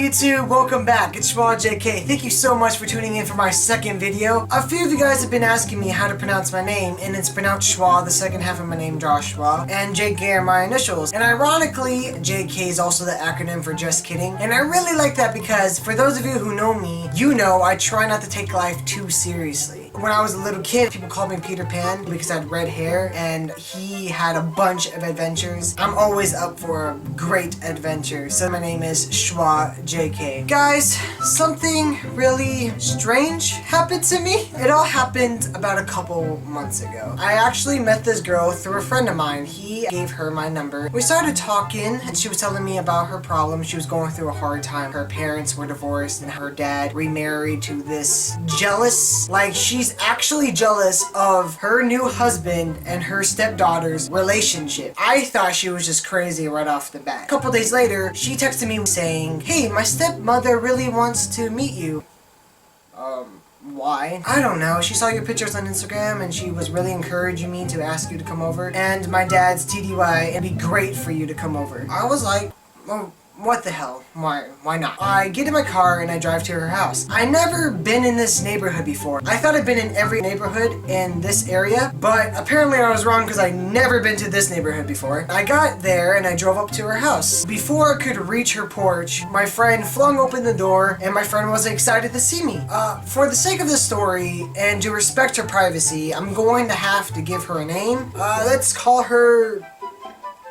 YouTube? Welcome back. It's JK. Thank you so much for tuning in for my second video. A few of you guys have been asking me how to pronounce my name, and it's pronounced Schwa, the second half of my name, Joshua, and JK are my initials. And ironically, JK is also the acronym for just kidding. And I really like that because for those of you who know me, you know I try not to take life too seriously. When I was a little kid, people called me Peter Pan because I had red hair and he had a bunch of adventures. I'm always up for a great adventure, so my name is Schwa JK. Guys, something really strange happened to me. It all happened about a couple months ago. I actually met this girl through a friend of mine. He gave her my number. We started talking and she was telling me about her problems. She was going through a hard time. Her parents were divorced and her dad remarried to this jealous, like she's actually jealous of her new husband and her stepdaughter's relationship. I thought she was just crazy right off the bat. A couple days later, she texted me saying, "Hey, my stepmother really wants to meet you." Why? I don't know. She saw your pictures on Instagram and she was really encouraging me to ask you to come over. And my dad's TDY, it'd be great for you to come over. I was like, oh, what the hell? Why not? I get in my car and I drive to her house. I never been in this neighborhood before. I thought I'd been in every neighborhood in this area, but apparently I was wrong because I never been to this neighborhood before. I got there and I drove up to her house. Before I could reach her porch, my friend flung open the door and my friend was excited to see me. For the sake of the story and to respect her privacy, I'm going to have to give her a name. Let's call her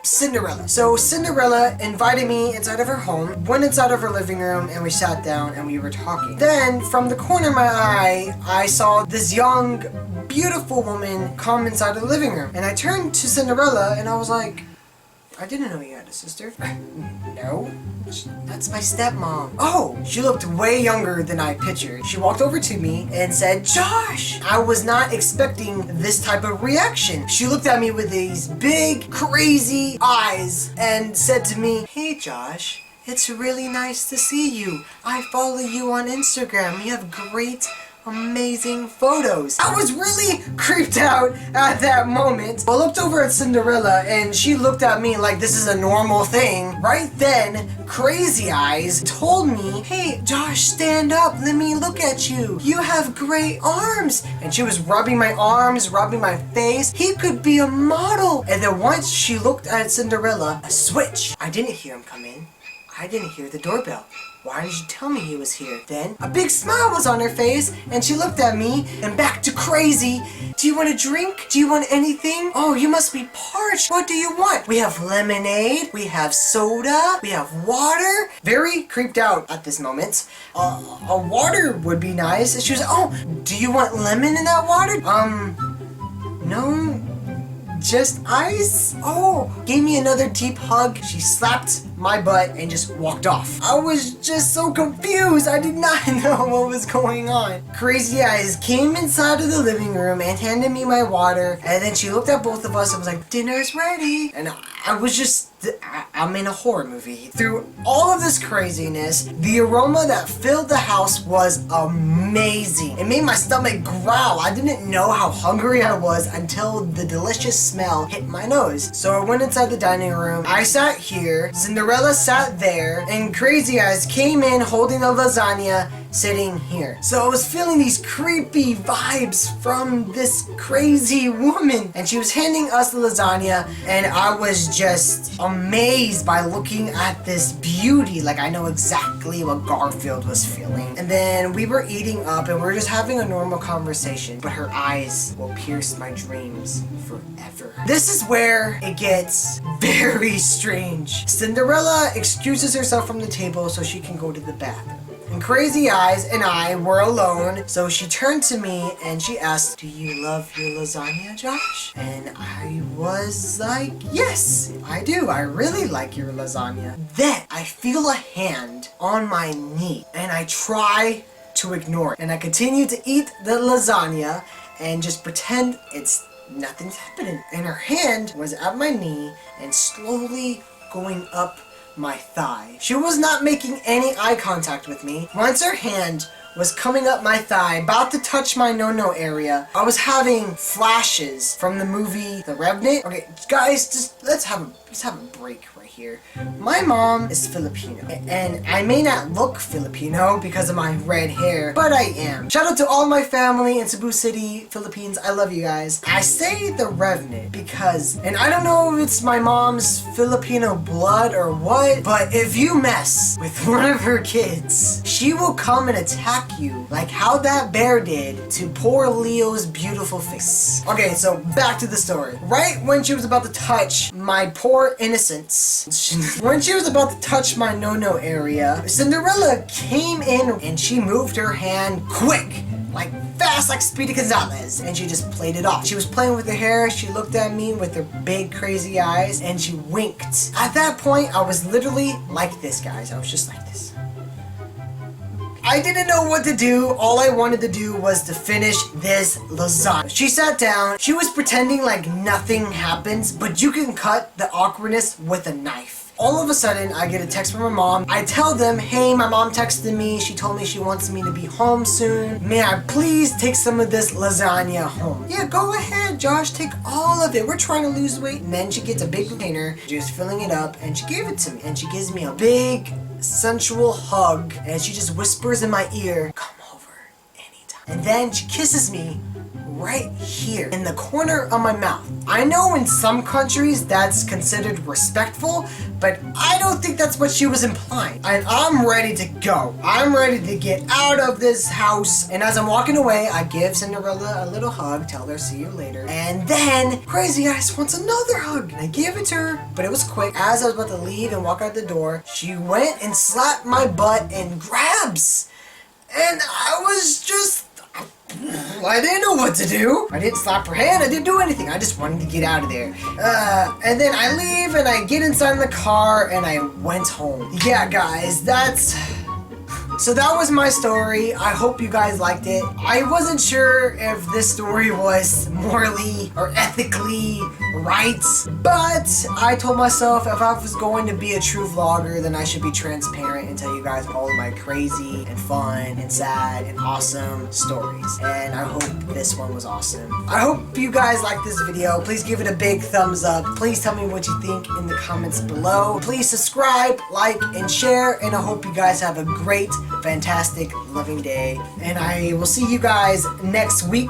Cinderella. So Cinderella invited me inside of her home, went inside of her living room, and we sat down and we were talking. Then from the corner of my eye, I saw this young, beautiful woman come inside of the living room. And I turned to Cinderella and I was like, I didn't know you had a sister. No, that's my stepmom. Oh, she looked way younger than I pictured. She walked over to me and said, "Josh!" I was not expecting this type of reaction. She looked at me with these big, crazy eyes and said to me, "Hey, Josh, it's really nice to see you. I follow you on Instagram. You have great, amazing photos." I was really creeped out at that moment. I looked over at Cinderella and she looked at me like this is a normal thing. Right then, Crazy Eyes told me, "Hey, Josh, stand up. Let me look at you. You have great arms." And she was rubbing my arms, rubbing my face. He could be a model. And then once she looked at Cinderella, a switch. I didn't hear him come in. I didn't hear the doorbell. Why did you tell me he was here? Then a big smile was on her face and she looked at me and back to crazy. "Do you want a drink? Do you want anything? Oh, you must be parched. What do you want? We have lemonade, we have soda, we have water." Very creeped out at this moment. A water would be nice. She was, "Oh, do you want lemon in that water?" No. Just ice? Oh, gave me another deep hug. She slapped my butt and just walked off. I was just so confused. I did not know what was going on. Crazy Eyes came inside of the living room and handed me my water. And then she looked at both of us and was like, "Dinner's ready." And I was just, I'm in a horror movie. Through all of this craziness, the aroma that filled the house was amazing. It made my stomach growl. I didn't know how hungry I was until the delicious smell hit my nose. So I went inside the dining room. I sat here, Cinderella sat there, and Crazy Eyes came in holding a lasagna sitting here. So I was feeling these creepy vibes from this crazy woman. And she was handing us the lasagna and I was just amazed by looking at this beauty. Like I know exactly what Garfield was feeling. And then we were eating up and we were just having a normal conversation. But her eyes will pierce my dreams forever. This is where it gets very strange. Cinderella excuses herself from the table so she can go to the bathroom. And Crazy Eyes and I were alone, so she turned to me and she asked, "Do you love your lasagna, Josh?" And I was like, "Yes, I do. I really like your lasagna." Then I feel a hand on my knee and I try to ignore it. And I continue to eat the lasagna and just pretend nothing's happening. And her hand was at my knee and slowly going up my thigh. She was not making any eye contact with me. Once her hand was coming up my thigh, about to touch my no-no area. I was having flashes from the movie The Revenant. Okay, guys, just let's have a break right here. My mom is Filipino, and I may not look Filipino because of my red hair, but I am. Shout out to all my family in Cebu City, Philippines. I love you guys. I say The Revenant because, and I don't know if it's my mom's Filipino blood or what, but if you mess with one of her kids, she will come and attack you like how that bear did to poor Leo's beautiful face. Okay, so back to the story. Right when she was about to touch my poor innocence, when she was about to touch my no-no area, Cinderella came in and she moved her hand quick, like fast like Speedy Gonzalez, and she just played it off. She was playing with her hair, she looked at me with her big crazy eyes, and she winked. At that point, I was literally like this, guys. I was just like this. I didn't know what to do. All I wanted to do was to finish this lasagna. She sat down. She was pretending like nothing happens, but you can cut the awkwardness with a knife. All of a sudden, I get a text from my mom. I tell them, hey, my mom texted me. She told me she wants me to be home soon. May I please take some of this lasagna home? Yeah, go ahead, Josh. Take all of it. We're trying to lose weight. And then she gets a big container. She's filling it up, and she gave it to me. And she gives me a big, sensual hug. And she just whispers in my ear, come over anytime. And then she kisses me right here in the corner of my mouth. I know in some countries that's considered respectful, but I don't think that's what she was implying. And I'm ready to go. I'm ready to get out of this house. And as I'm walking away, I give Cinderella a little hug, tell her see you later. And then Crazy Eyes wants another hug. And I gave it to her, but it was quick. As I was about to leave and walk out the door, she went and slapped my butt in grabs. And I was just, I didn't know what to do. I didn't slap her hand. I didn't do anything. I just wanted to get out of there. And then I leave and I get inside the car and I went home. Yeah, guys, so that was my story. I hope you guys liked it. I wasn't sure if this story was morally or ethically right, but I told myself if I was going to be a true vlogger, then I should be transparent and tell you guys all of my crazy and fun and sad and awesome stories. And I hope this one was awesome. I hope you guys liked this video. Please give it a big thumbs up. Please tell me what you think in the comments below. Please subscribe, like, and share, and I hope you guys have a great, fantastic, loving day. And I will see you guys next week.